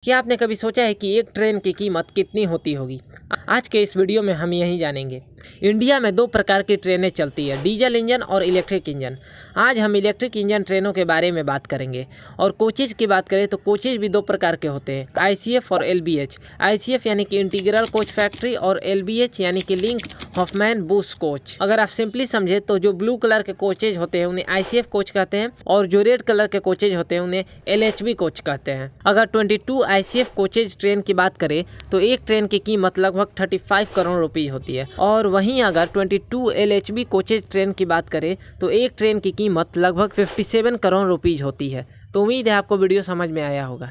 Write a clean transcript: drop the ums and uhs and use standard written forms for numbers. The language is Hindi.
क्या आपने कभी सोचा है कि एक ट्रेन की कीमत कितनी होती होगी? आज के इस वीडियो में हम यही जानेंगे। इंडिया में दो प्रकार की ट्रेनें चलती है, डीजल इंजन और इलेक्ट्रिक इंजन। आज हम इलेक्ट्रिक इंजन ट्रेनों के बारे में बात करेंगे। और कोचेज की बात करें तो कोचेज भी दो प्रकार के होते हैं, आईसीएफ और एलबीएच। आईसीएफ यानी कि इंटीग्रल कोच फैक्ट्री और एलबीएच यानी कि लिंक हॉफमैन बूस कोच। अगर आप सिंपली समझे तो जो ब्लू कलर के कोचेज होते हैं उन्हें आईसीएफ कोच कहते हैं और जो रेड कलर के कोचेज होते हैं उन्हें एलएचबी कोच कहते हैं। अगर 22 आईसीएफ कोचेज ट्रेन की बात करें तो एक ट्रेन की कीमत लगभग 35 करोड़ रुपीज होती है और वहीं अगर 22 एलएचबी कोचेज ट्रेन की बात करें तो एक ट्रेन की कीमत लगभग 57 करोड़ रुपीज होती है। तो उम्मीद है आपको वीडियो समझ में आया होगा।